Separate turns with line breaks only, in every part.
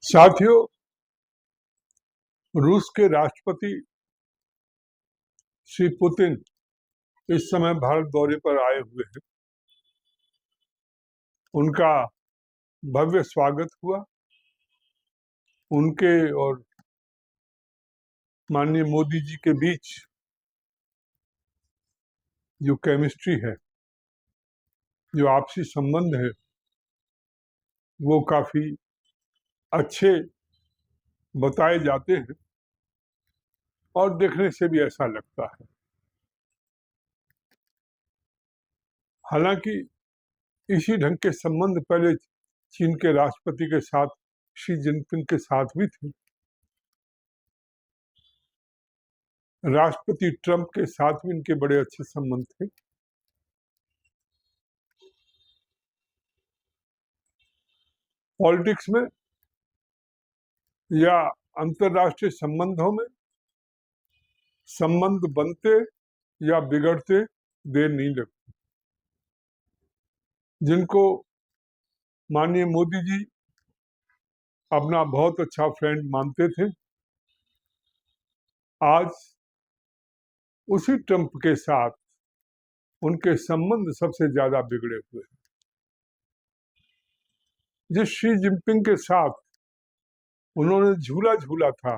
साथियों, रूस के राष्ट्रपति श्री पुतिन इस समय भारत दौरे पर आए हुए हैं। उनका भव्य स्वागत हुआ। उनके और माननीय मोदी जी के बीच जो केमिस्ट्री है, जो आपसी संबंध है, वो काफी अच्छे बताए जाते हैं और देखने से भी ऐसा लगता है। हालांकि इसी ढंग के संबंध पहले चीन के राष्ट्रपति के साथ शी जिनपिंग के साथ भी थे। राष्ट्रपति ट्रंप के साथ भी इनके बड़े अच्छे संबंध थे। पॉलिटिक्स में या अंतर्राष्ट्रीय संबंधों में संबंध बनते या बिगड़ते देर नहीं लगती। जिनको माननीय मोदी जी अपना बहुत अच्छा फ्रेंड मानते थे, आज उसी ट्रंप के साथ उनके संबंध सबसे ज्यादा बिगड़े हुए हैं। जिस शी जिनपिंग के साथ उन्होंने झूला झूला था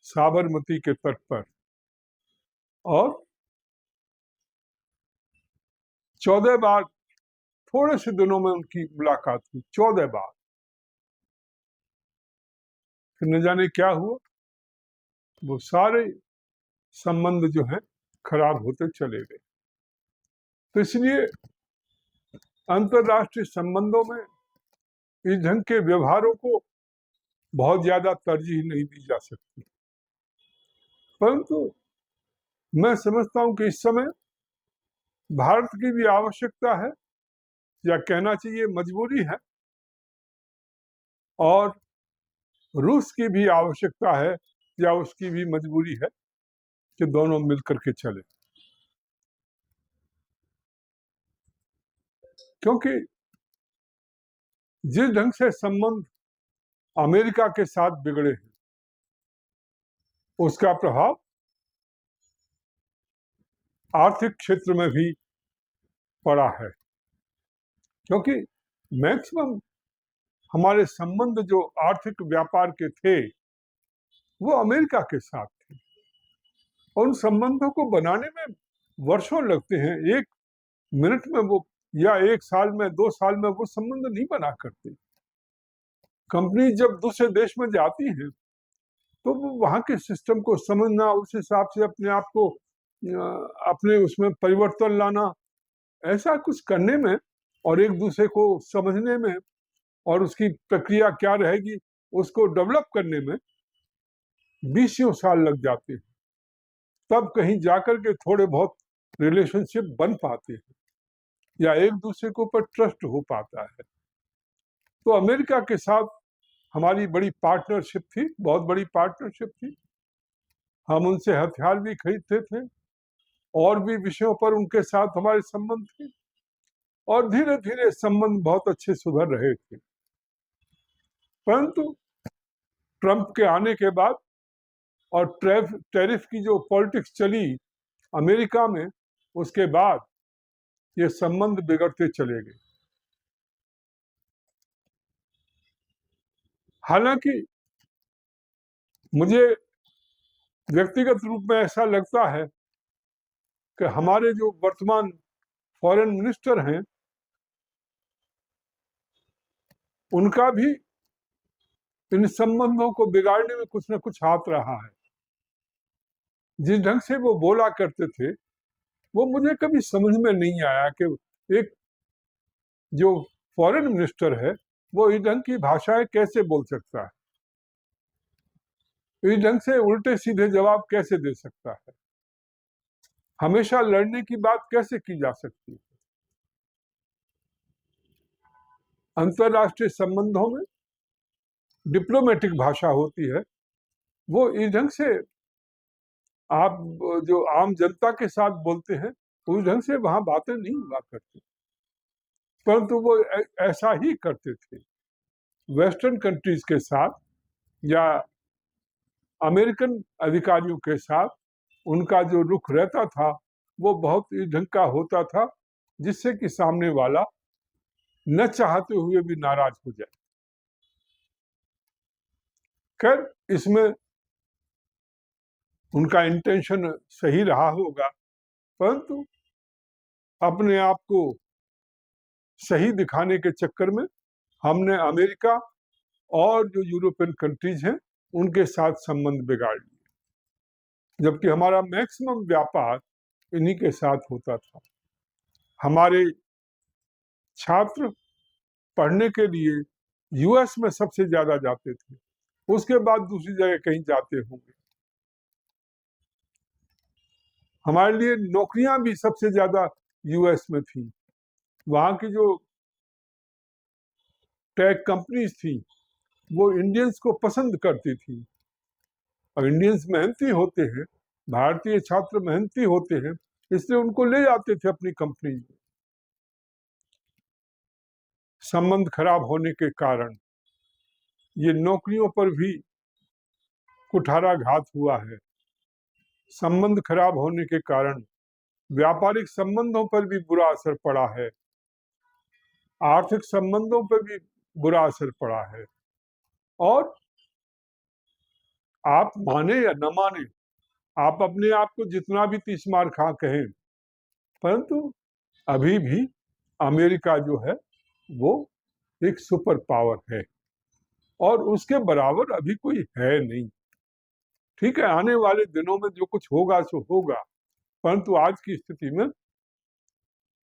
साबरमती के तट पर, और 14 बार थोड़े से दिनों में उनकी मुलाकात हुई, 14 बार। फिर न जाने क्या हुआ, वो सारे संबंध जो है खराब होते चले गए। तो इसलिए अंतर्राष्ट्रीय संबंधों में इस ढंग के व्यवहारों को बहुत ज्यादा तरजीह नहीं दी जा सकती। परंतु मैं समझता हूं कि इस समय भारत की भी आवश्यकता है, या कहना चाहिए मजबूरी है, और रूस की भी आवश्यकता है या उसकी भी मजबूरी है कि दोनों मिलकर के चले। क्योंकि जिस ढंग से संबंध अमेरिका के साथ बिगड़े हैं, उसका प्रभाव आर्थिक क्षेत्र में भी पड़ा है। क्योंकि मैक्सिमम हमारे संबंध जो आर्थिक व्यापार के थे वो अमेरिका के साथ थे। उन संबंधों को बनाने में वर्षों लगते हैं। एक मिनट में वो, या एक साल में, 2 साल में वो संबंध नहीं बना करते। कंपनी जब दूसरे देश में जाती है तो वो वहाँ के सिस्टम को समझना, उस हिसाब से अपने आप को अपने उसमें परिवर्तन लाना, ऐसा कुछ करने में और एक दूसरे को समझने में और उसकी प्रक्रिया क्या रहेगी उसको डेवलप करने में 20 साल लग जाते हैं। तब कहीं जाकर के थोड़े बहुत रिलेशनशिप बन पाते हैं या एक दूसरे के ऊपर ट्रस्ट हो पाता है। तो अमेरिका के साथ हमारी बड़ी पार्टनरशिप थी, बहुत बड़ी पार्टनरशिप थी। हम उनसे हथियार भी खरीदते थे और भी विषयों पर उनके साथ हमारे संबंध थे, और धीरे धीरे संबंध बहुत अच्छे सुधर रहे थे। परंतु ट्रंप के आने के बाद और टैरिफ की जो पॉलिटिक्स चली अमेरिका में, उसके बाद ये संबंध बिगड़ते चले गए। हालांकि मुझे व्यक्तिगत रूप में ऐसा लगता है कि हमारे जो वर्तमान फॉरेन मिनिस्टर हैं, उनका भी इन संबंधों को बिगाड़ने में कुछ न कुछ हाथ रहा है। जिस ढंग से वो बोला करते थे वो मुझे कभी समझ में नहीं आया कि एक जो फॉरेन मिनिस्टर है वो इस ढंग की भाषाएं कैसे बोल सकता है, इस ढंग से उल्टे सीधे जवाब कैसे दे सकता है, हमेशा लड़ने की बात कैसे की जा सकती है। अंतर्राष्ट्रीय संबंधों में डिप्लोमेटिक भाषा होती है, वो इस ढंग से आप जो आम जनता के साथ बोलते हैं उस ढंग से वहां बातें नहीं हुआ करती, परंतु वो ऐसा ही करते थे। वेस्टर्न कंट्रीज के साथ या अमेरिकन अधिकारियों के साथ उनका जो रुख रहता था वो बहुत इस ढंग का होता था जिससे कि सामने वाला न चाहते हुए भी नाराज हो जाए। खैर, इसमें उनका इंटेंशन सही रहा होगा, परंतु अपने आप को सही दिखाने के चक्कर में हमने अमेरिका और जो यूरोपियन कंट्रीज हैं उनके साथ संबंध बिगाड़ लिए, जबकि हमारा मैक्सिमम व्यापार इन्हीं के साथ होता था। हमारे छात्र पढ़ने के लिए यूएस में सबसे ज्यादा जाते थे, उसके बाद दूसरी जगह कहीं जाते होंगे। हमारे लिए नौकरियां भी सबसे ज्यादा यूएस में थी। वहां की जो टेक कंपनीज थी वो इंडियंस को पसंद करती थी, और इंडियंस मेहनती होते हैं, भारतीय छात्र मेहनती होते हैं, इसलिए उनको ले जाते थे अपनी कंपनी में। संबंध खराब होने के कारण ये नौकरियों पर भी कुठाराघात हुआ है। संबंध खराब होने के कारण व्यापारिक संबंधों पर भी बुरा असर पड़ा है, आर्थिक संबंधों पर भी बुरा असर पड़ा है। और आप माने या न माने, आप अपने आप को जितना भी तीसमार खा कहें, परंतु अभी भी अमेरिका जो है वो एक सुपर पावर है और उसके बराबर अभी कोई है नहीं। ठीक है, आने वाले दिनों में जो कुछ होगा सो होगा, परंतु आज की स्थिति में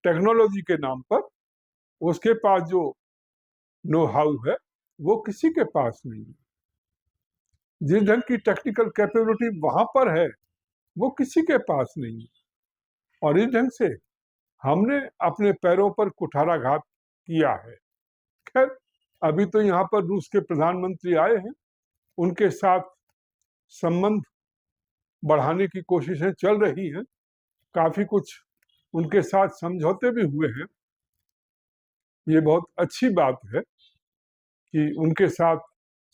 टेक्नोलॉजी के नाम पर उसके पास जो नो हाउ है वो किसी के पास नहीं है। जिस ढंग की टेक्निकल कैपेबिलिटी वहां पर है वो किसी के पास नहीं है, और इस ढंग से हमने अपने पैरों पर कुठाराघात किया है। खैर, अभी तो यहाँ पर रूस के प्रधानमंत्री आए हैं, उनके साथ संबंध बढ़ाने की कोशिशें चल रही हैं, काफी कुछ उनके साथ समझौते भी हुए हैं। ये बहुत अच्छी बात है कि उनके साथ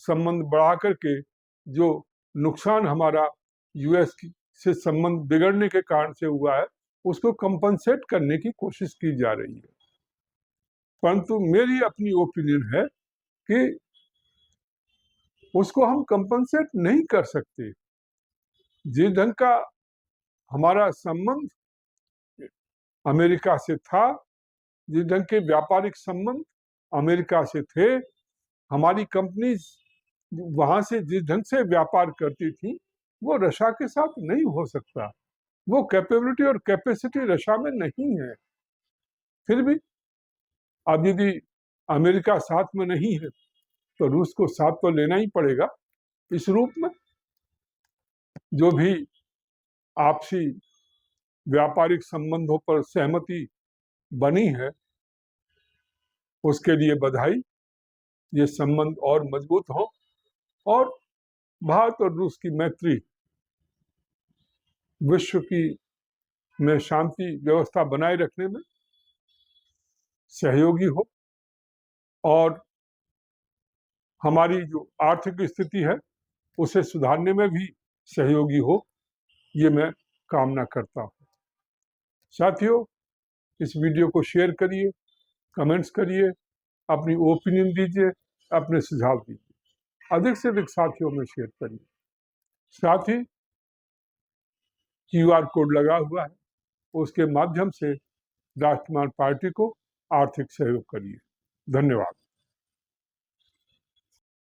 संबंध बढ़ा करके जो नुकसान हमारा यूएस से संबंध बिगड़ने के कारण से हुआ है उसको कंपनसेट करने की कोशिश की जा रही है। परंतु मेरी अपनी ओपिनियन है कि उसको हम कंपनसेट नहीं कर सकते। जिस ढंग का हमारा संबंध अमेरिका से था, जिस ढंग के व्यापारिक संबंध अमेरिका से थे, हमारी कंपनीज वहां से जिस ढंग से व्यापार करती थी वो रशिया के साथ नहीं हो सकता। वो कैपेबिलिटी और कैपेसिटी रशिया में नहीं है। फिर भी अब यदि अमेरिका साथ में नहीं है तो रूस को साथ तो लेना ही पड़ेगा। इस रूप में जो भी आपसी व्यापारिक संबंधों पर सहमति बनी है उसके लिए बधाई। ये संबंध और मजबूत हो और भारत और रूस की मैत्री विश्व की में शांति व्यवस्था बनाए रखने में सहयोगी हो और हमारी जो आर्थिक स्थिति है उसे सुधारने में भी सहयोगी हो, ये मैं कामना करता हूँ। साथियों, इस वीडियो को शेयर करिए, कमेंट्स करिए, अपनी ओपिनियन दीजिए, अपने सुझाव दीजिए, अधिक से अधिक साथियों में शेयर करिए। साथ ही QR कोड लगा हुआ है, उसके माध्यम से राष्ट्रवादी पार्टी को आर्थिक सहयोग करिए। धन्यवाद।